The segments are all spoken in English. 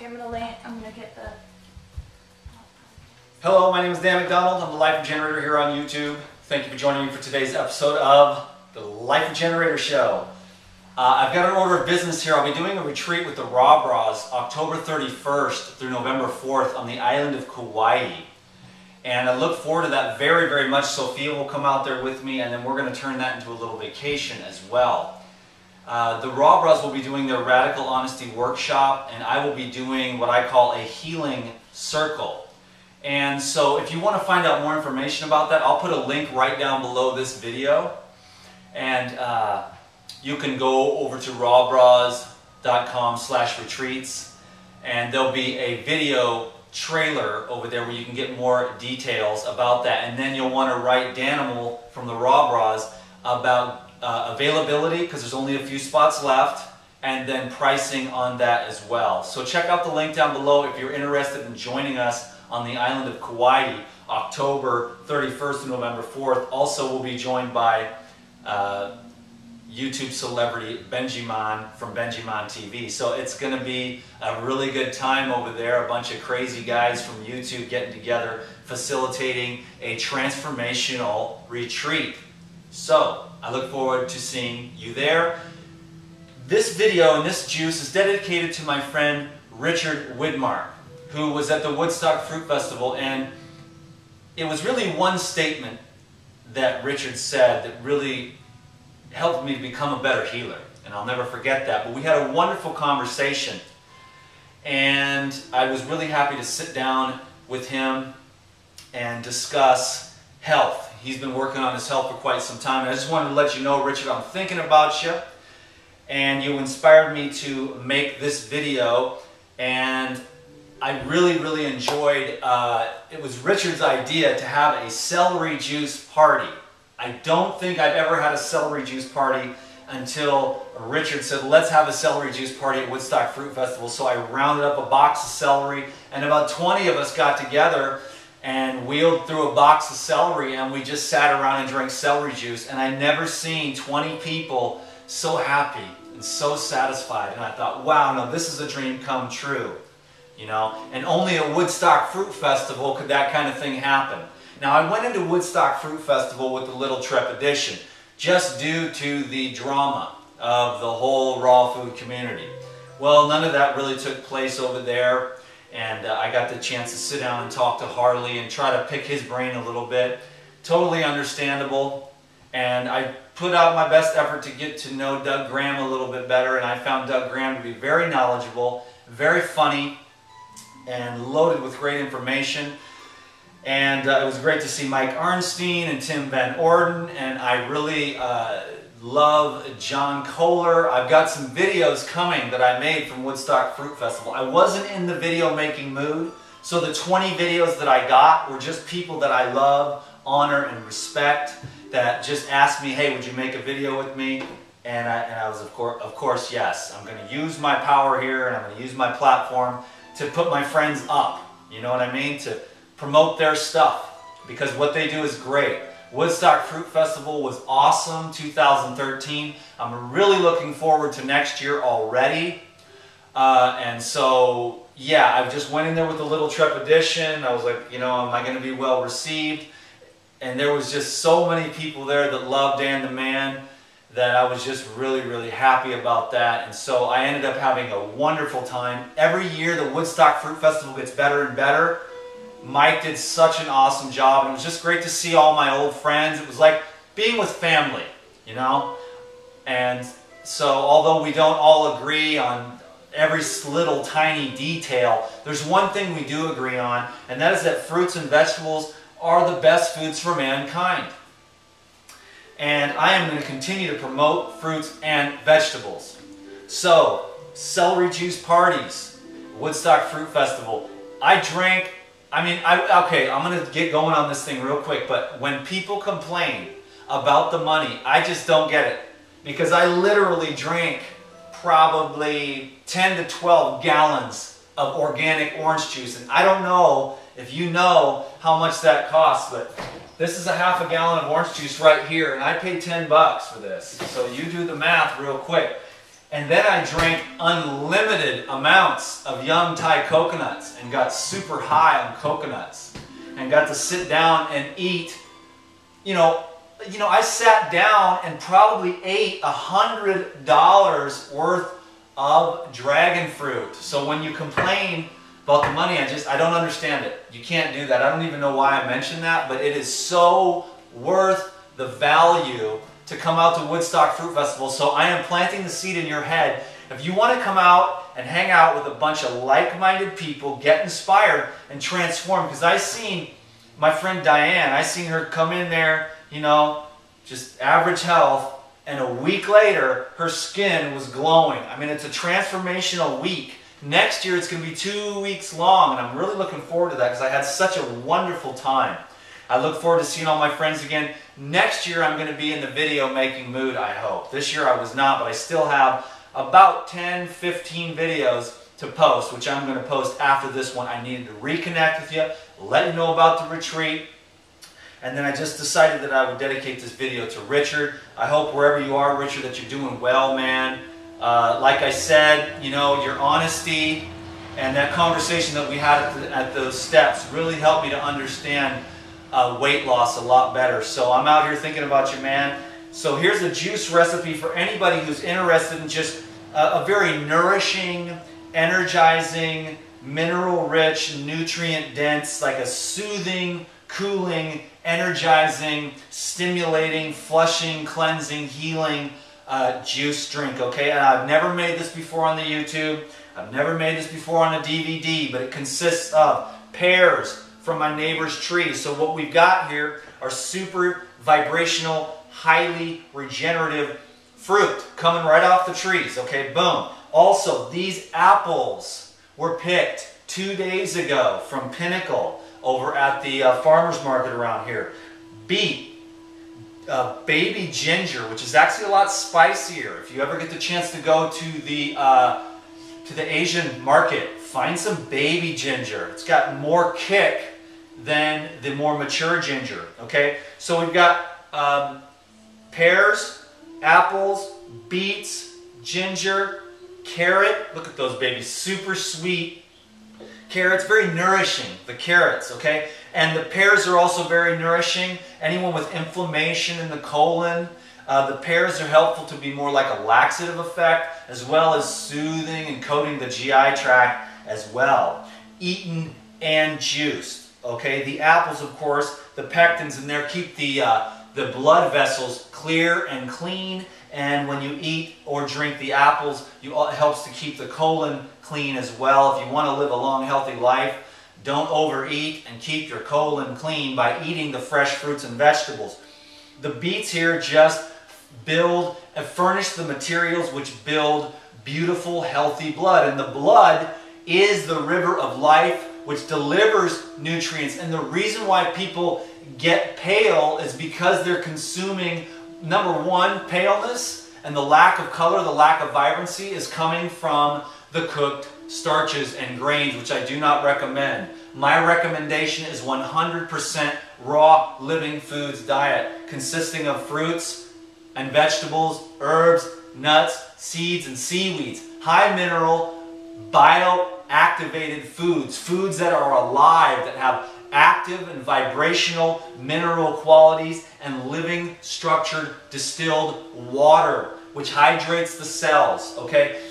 I'm gonna get the... Hello, my name is Dan McDonald. I'm the Life Generator here on YouTube. Thank you for joining me for today's episode of the Life Generator Show. I've got an order of business here. I'll be doing a retreat with the Raw Bras October 31st through November 4th on the island of Kauai. And I look forward to that very, very much. Sophia will come out there with me, and then we're going to turn that into a little vacation as well. The Raw Bras will be doing their Radical Honesty workshop, and I will be doing what I call a healing circle. And so if you want to find out more information about that, I'll put a link right down below this video. And you can go over to rawbras.com/retreats, and there'll be a video trailer over there where you can get more details about that. And then you'll want to write Danimal from the Raw Bras about availability, because there's only a few spots left, and then pricing on that as well. So check out the link down below if you're interested in joining us on the island of Kauai, October 31st to November 4th. Also, we'll be joined by YouTube celebrity Benjiman from Benjiman TV. So it's going to be a really good time over there. A bunch of crazy guys from YouTube getting together, facilitating a transformational retreat. So I look forward to seeing you there. This video and this juice is dedicated to my friend Richard Widmark, who was at the Woodstock Fruit Festival, and it was really one statement that Richard said that really helped me to become a better healer, and I'll never forget that. But we had a wonderful conversation, and I was really happy to sit down with him and discuss health. He's been working on his health for quite some time, and I just wanted to let you know, Richard, I'm thinking about you, and you inspired me to make this video. And I really, really enjoyed, it was Richard's idea to have a celery juice party. I don't think I've ever had a celery juice party until Richard said, let's have a celery juice party at Woodstock Fruit Festival. So I rounded up a box of celery, and about 20 of us got together and wheeled through a box of celery, and we just sat around and drank celery juice. And I never seen 20 people so happy and so satisfied. And I thought, wow, no, this is a dream come true. You know, and only at Woodstock Fruit Festival could that kind of thing happen. Now, I went into Woodstock Fruit Festival with a little trepidation, just due to the drama of the whole raw food community. Well, none of that really took place over there, and I got the chance to sit down and talk to Harley and try to pick his brain a little bit. Totally understandable, and I put out my best effort to get to know Doug Graham a little bit better, and I found Doug Graham to be very knowledgeable, very funny, and loaded with great information. And it was great to see Mike Arnstein and Tim Van Orden, and I really love John Kohler. I've got some videos coming that I made from Woodstock Fruit Festival. I wasn't in the video making mood, so the 20 videos that I got were just people that I love, honor, and respect, that just asked me, hey, would you make a video with me? And I was, of course, yes. I'm going to use my power here, and I'm going to use my platform to put my friends up, you know what I mean? To promote their stuff, because what they do is great. Woodstock Fruit Festival was awesome, 2013. I'm really looking forward to next year already. And so, yeah, I just went in there with a little trepidation. I was like, you know, am I going to be well received? And there was just so many people there that loved Dan the Man, that I was just really, really happy about that. And so I ended up having a wonderful time. Every year the Woodstock Fruit Festival gets better and better. Mike did such an awesome job, and it was just great to see all my old friends. It was like being with family, you know? And so although we don't all agree on every little tiny detail, there's one thing we do agree on, and that is that fruits and vegetables are the best foods for mankind. And I am going to continue to promote fruits and vegetables. So, celery juice parties, Woodstock Fruit Festival. Okay, I'm going to get going on this thing real quick, but when people complain about the money, I just don't get it. Because I literally drink probably 10 to 12 gallons of organic orange juice, and I don't know if you know how much that costs, but this is a half a gallon of orange juice right here, and I paid $10 for this. So you do the math real quick. And then I drank unlimited amounts of young Thai coconuts and got super high on coconuts and got to sit down and eat. I sat down and probably ate $100 worth of dragon fruit. So when you complain about the money, I don't understand it. You can't do that. I don't even know why I mentioned that, but it is so worth the value to come out to Woodstock Fruit Festival. So I am planting the seed in your head. If you want to come out and hang out with a bunch of like-minded people, get inspired and transform, because I seen my friend Diane, I seen her come in there, just average health, and a week later, her skin was glowing. I mean, it's a transformational week. Next year, it's going to be 2 weeks long, and I'm really looking forward to that because I had such a wonderful time. I look forward to seeing all my friends again. Next year, I'm going to be in the video making mood, I hope. This year, I was not, but I still have about 10, 15 videos to post, which I'm going to post after this one. I needed to reconnect with you, let you know about the retreat, and then I just decided that I would dedicate this video to Richard. I hope wherever you are, Richard, that you're doing well, man. Like I said, your honesty and that conversation that we had at those steps really helped me to understand weight loss a lot better. So I'm out here thinking about you, man. So here's a juice recipe for anybody who's interested in just a very nourishing, energizing, mineral-rich, nutrient-dense, like a soothing, cooling, energizing, stimulating, flushing, cleansing, healing juice drink, okay? And I've never made this before on the YouTube. I've never made this before on a DVD, but it consists of pears from my neighbor's tree. So what we've got here are super vibrational, highly regenerative fruit coming right off the trees, okay? Boom. Also, these apples were picked 2 days ago from Pinnacle over at the farmer's market around here. Beet, baby ginger, which is actually a lot spicier. If you ever get the chance to go to the Asian market, find some baby ginger. It's got more kick than the more mature ginger, okay? So we've got pears, apples, beets, ginger, carrot. Look at those babies, super sweet. Carrots, very nourishing, the carrots, okay? And the pears are also very nourishing. Anyone with inflammation in the colon, the pears are helpful to be more like a laxative effect, as well as soothing and coating the GI tract as well. Eaten and juiced, okay? The apples, of course, the pectins in there keep the blood vessels clear and clean. And when you eat or drink the apples, it helps to keep the colon clean as well. If you want to live a long, healthy life, don't overeat and keep your colon clean by eating the fresh fruits and vegetables. The beets here just build and furnish the materials which build beautiful, healthy blood. And the blood is the river of life which delivers nutrients. And the reason why people get pale is because they're consuming, number one, paleness and the lack of color, the lack of vibrancy is coming from the cooked starches and grains, which I do not recommend. My recommendation is 100% raw living foods diet consisting of fruits and vegetables, herbs, nuts, seeds, and seaweeds. High mineral, bioactivated foods, foods that are alive, that have active and vibrational mineral qualities, and living, structured, distilled water, which hydrates the cells, okay?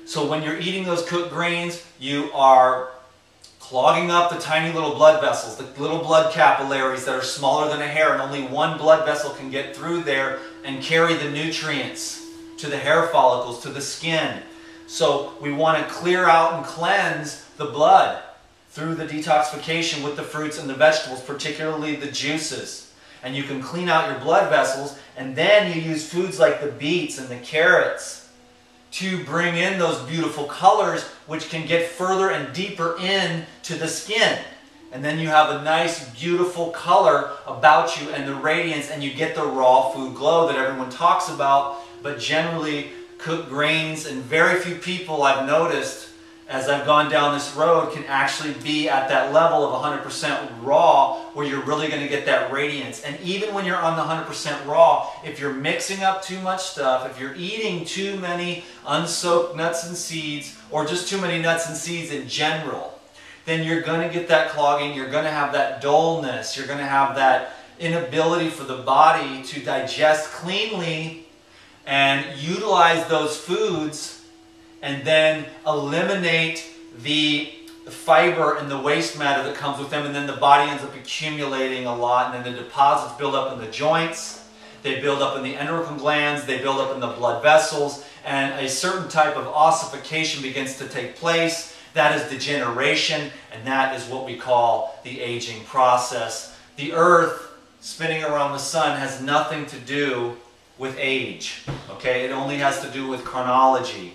So when you're eating those cooked grains, you are clogging up the tiny little blood vessels, the little blood capillaries that are smaller than a hair, and only one blood vessel can get through there and carry the nutrients to the hair follicles, to the skin. So we want to clear out and cleanse the blood through the detoxification with the fruits and the vegetables, particularly the juices. And you can clean out your blood vessels, and then you use foods like the beets and the carrots to bring in those beautiful colors, which can get further and deeper into the skin. And then you have a nice, beautiful color about you and the radiance, and you get the raw food glow that everyone talks about. But generally, cooked grains, and very few people I've noticed as I've gone down this road, can actually be at that level of 100% raw where you're really going to get that radiance. And even when you're on the 100% raw, if you're mixing up too much stuff, if you're eating too many unsoaked nuts and seeds, or just too many nuts and seeds in general, then you're going to get that clogging, you're going to have that dullness, you're going to have that inability for the body to digest cleanly and utilize those foods and then eliminate the fiber and the waste matter that comes with them, and then the body ends up accumulating a lot, and then the deposits build up in the joints, they build up in the endocrine glands, they build up in the blood vessels, and a certain type of ossification begins to take place. That is degeneration, and that is what we call the aging process. The earth spinning around the sun has nothing to do with age, okay? It only has to do with chronology.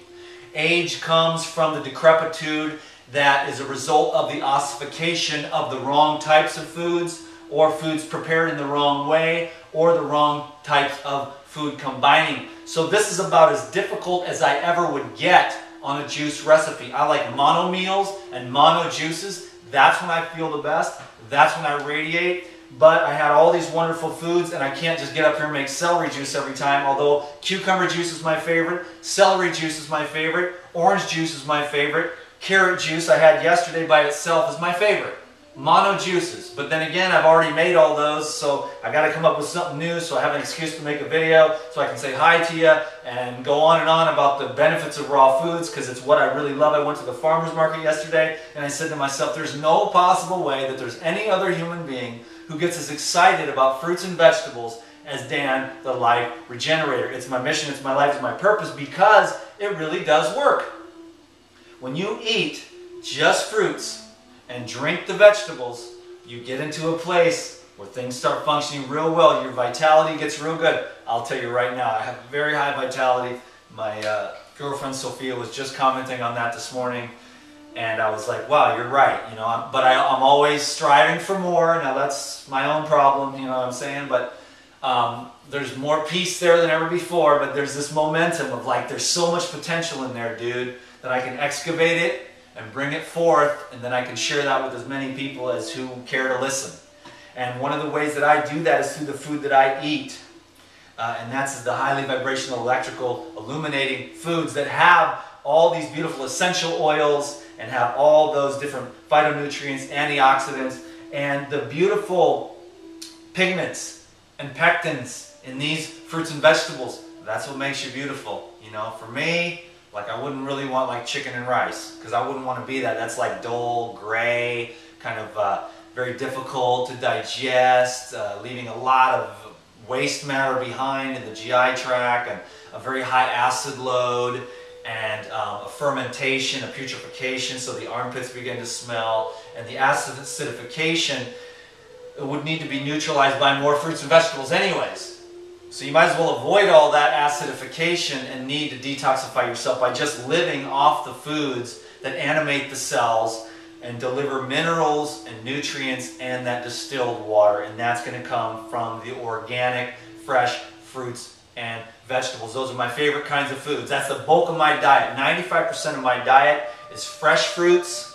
Age comes from the decrepitude that is a result of the ossification of the wrong types of foods, or foods prepared in the wrong way, or the wrong types of food combining. So this is about as difficult as I ever would get on a juice recipe. I like mono meals and mono juices. That's when I feel the best. That's when I radiate. But I had all these wonderful foods, and I can't just get up here and make celery juice every time, although cucumber juice is my favorite, celery juice is my favorite, orange juice is my favorite, carrot juice I had yesterday by itself is my favorite. Mono juices. But then again, I've already made all those, so I got to come up with something new, so I have an excuse to make a video so I can say hi to you and go on and on about the benefits of raw foods, because it's what I really love. I went to the farmer's market yesterday, and I said to myself, there's no possible way that there's any other human being who gets as excited about fruits and vegetables as Dan, the Life Regenerator. It's my mission, it's my life, it's my purpose, because it really does work. When you eat just fruits and drink the vegetables, you get into a place where things start functioning real well. Your vitality gets real good. I'll tell you right now, I have very high vitality. My girlfriend Sophia was just commenting on that this morning. And I was like, wow, you're right, you know, but I'm always striving for more. Now that's my own problem, you know what I'm saying? But there's more peace there than ever before, but there's this momentum of like, there's so much potential in there, dude, that I can excavate it and bring it forth, and then I can share that with as many people as who care to listen. And one of the ways that I do that is through the food that I eat. And that's the highly vibrational, electrical, illuminating foods that have all these beautiful essential oils and have all those different phytonutrients, antioxidants, and the beautiful pigments and pectins in these fruits and vegetables. That's what makes you beautiful. You know, for me, like I wouldn't really want like chicken and rice, because I wouldn't want to be that. That's like dull, gray, kind of very difficult to digest, leaving a lot of waste matter behind in the GI tract, and a very high acid load, and a fermentation, a putrefaction, so the armpits begin to smell, and the acidification would need to be neutralized by more fruits and vegetables anyways. So you might as well avoid all that acidification and need to detoxify yourself by just living off the foods that animate the cells and deliver minerals and nutrients and that distilled water. And that's going to come from the organic, fresh fruits and vegetables. Those are my favorite kinds of foods. That's the bulk of my diet. 95% of my diet is fresh fruits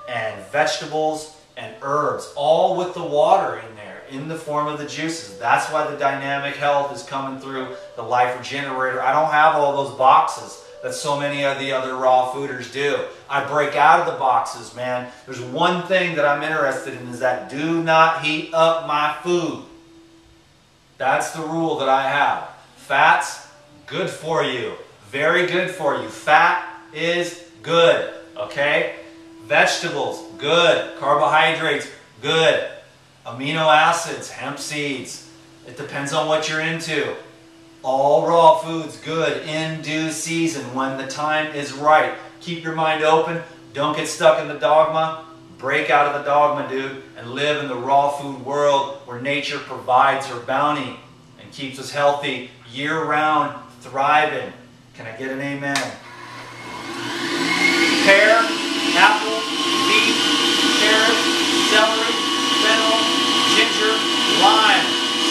and vegetables and herbs, all with the water in there, in the form of the juices. That's why the Dynamic Health is coming through the Life Regenerator. I don't have all those boxes that so many of the other raw fooders do. I break out of the boxes, man. There's one thing that I'm interested in, is that do not heat up my food. That's the rule that I have. Fats, good for you. Very good for you. Fat is good, okay? Vegetables, good. Carbohydrates, good. Amino acids, hemp seeds. It depends on what you're into. All raw foods, good, in due season, when the time is right. Keep your mind open. Don't get stuck in the dogma. Break out of the dogma, dude, and live in the raw food world where nature provides her bounty and keeps us healthy year-round, thriving. Can I get an amen? Pear, apple, beet, carrot, celery, fennel, ginger, lime.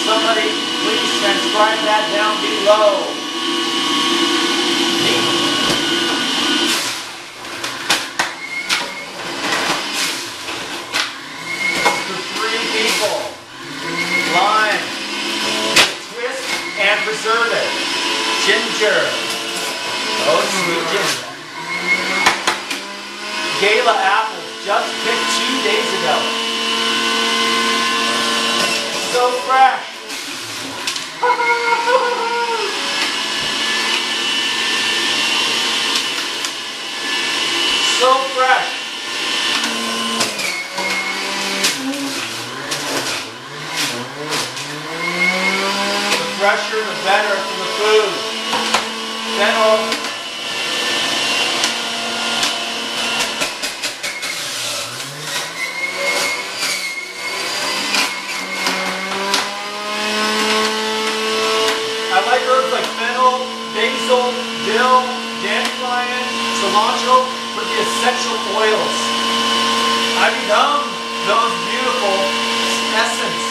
Somebody please transcribe that down below. preservative. Ginger. Oh, sweet ginger. Gala apples, just picked 2 days ago. So fresh. So fresh. The fresher, the better for the food. Fennel. I like herbs like fennel, basil, dill, dandelion, cilantro for the essential oils. I become those beautiful essence.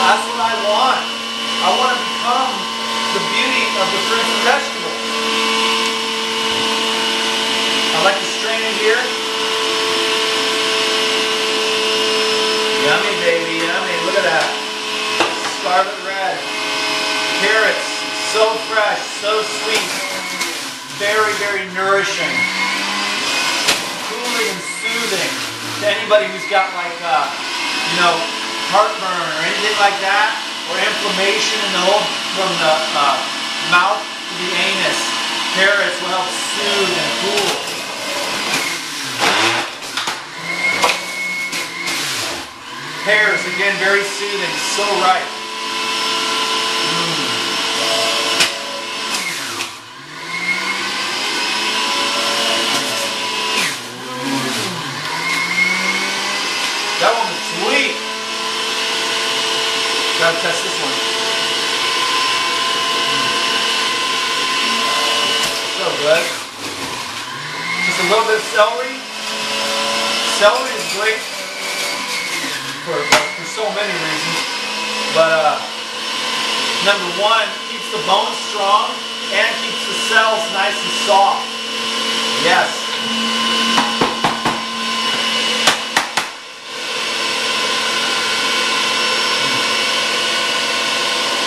That's what I want. I want to become the beauty of the fruits and vegetables. I like to strain it here. Yummy, baby, yummy. Look at that. Scarlet red. Carrots, so fresh, so sweet. Very, very nourishing. Cooling and soothing to anybody who's got like, heartburn or anything like that, or inflammation in the whole, from the mouth to the anus. Carrots will help soothe and cool. Pears, again, very soothing, so right. That one is sweet. Gotta test this one. So good. Just a little bit of celery. Celery is great for so many reasons. But number one, keeps the bones strong and keeps the cells nice and soft. Yes.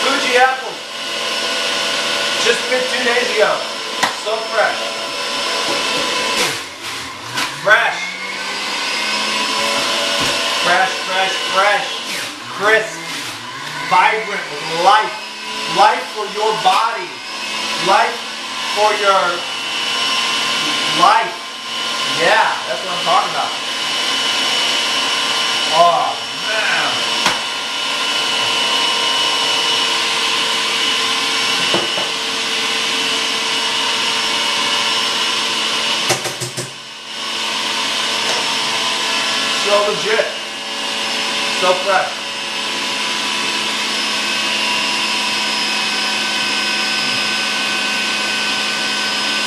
Fuji apples. Just picked 2 days ago. So fresh. Fresh. Fresh, fresh, fresh. Crisp. Vibrant with life. Life for your body. Life for your life. Yeah, that's what I'm talking about. Oh, man. So legit. So fresh.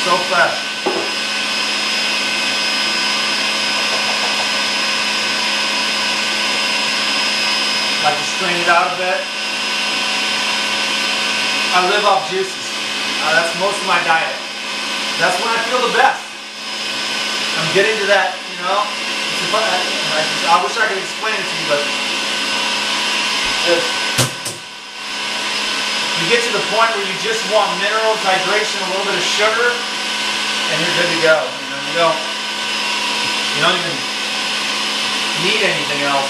So fresh. Like to strain it out a bit. I live off juices. That's most of my diet. That's when I feel the best. I'm getting to that, I wish I could explain it to you, but just, you get to the point where you just want minerals, hydration, a little bit of sugar, and you're good to go. You don't even need anything else.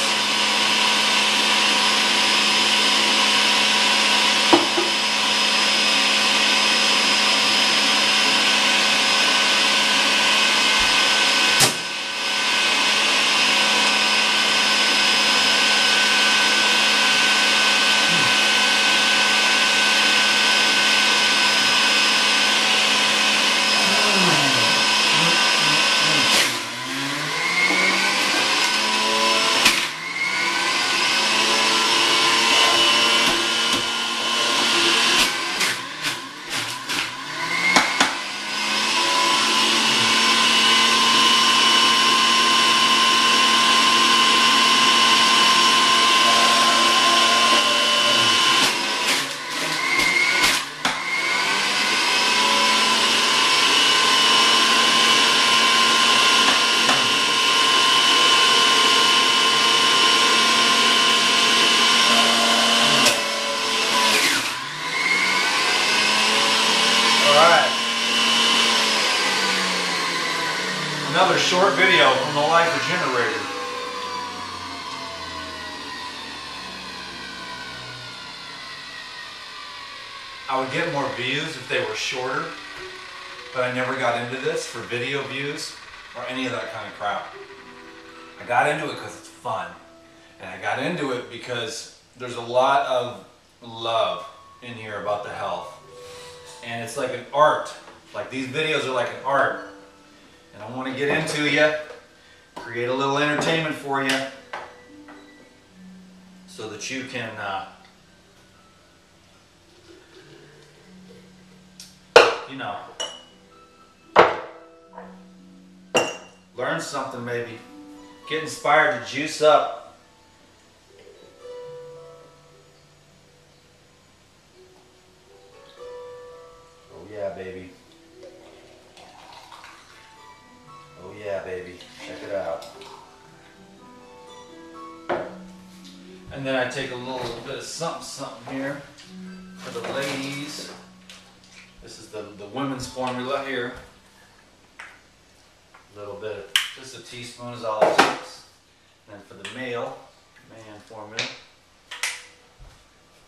Alright. Another short video from the Life Regenerator. I would get more views if they were shorter, but I never got into this for video views or any of that kind of crap. I got into it because it's fun. And I got into it because there's a lot of love in here about the health. And it's like an art. Like these videos are like an art. And I want to get into you, create a little entertainment for you so that you can you know, learn something maybe. Get inspired to juice up. Oh yeah, baby. Oh yeah, baby. Check it out. And then I take a little bit of something here for the ladies. This is the women's formula here. A little bit of, just a teaspoon is all it takes. And then for the man formula.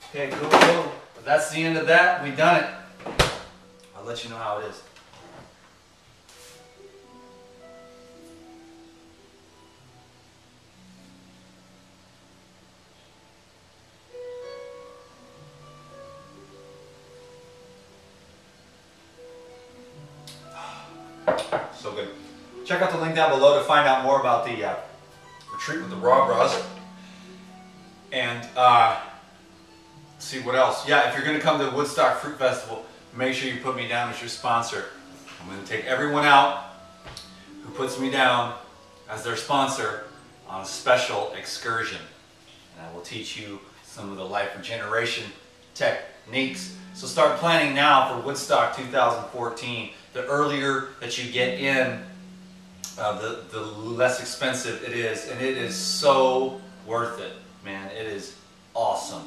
Okay, cool. But that's the end of that. We done it. I'll let you know how it is. So good. Check out the link down below to find out more about the retreat with the Raw Bras. And see what else. Yeah, if you're going to come to the Woodstock Fruit Festival, make sure you put me down as your sponsor. I'm going to take everyone out who puts me down as their sponsor on a special excursion. And I will teach you some of the life regeneration techniques. So start planning now for Woodstock 2014. The earlier that you get in, the less expensive it is. And it is so worth it, man. It is awesome.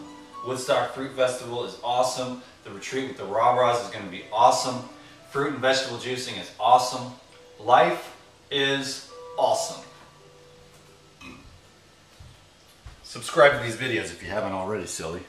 Woodstock Fruit Festival is awesome. The retreat with the Raw Bras is going to be awesome. Fruit and vegetable juicing is awesome. Life is awesome. Subscribe to these videos if you haven't already, silly.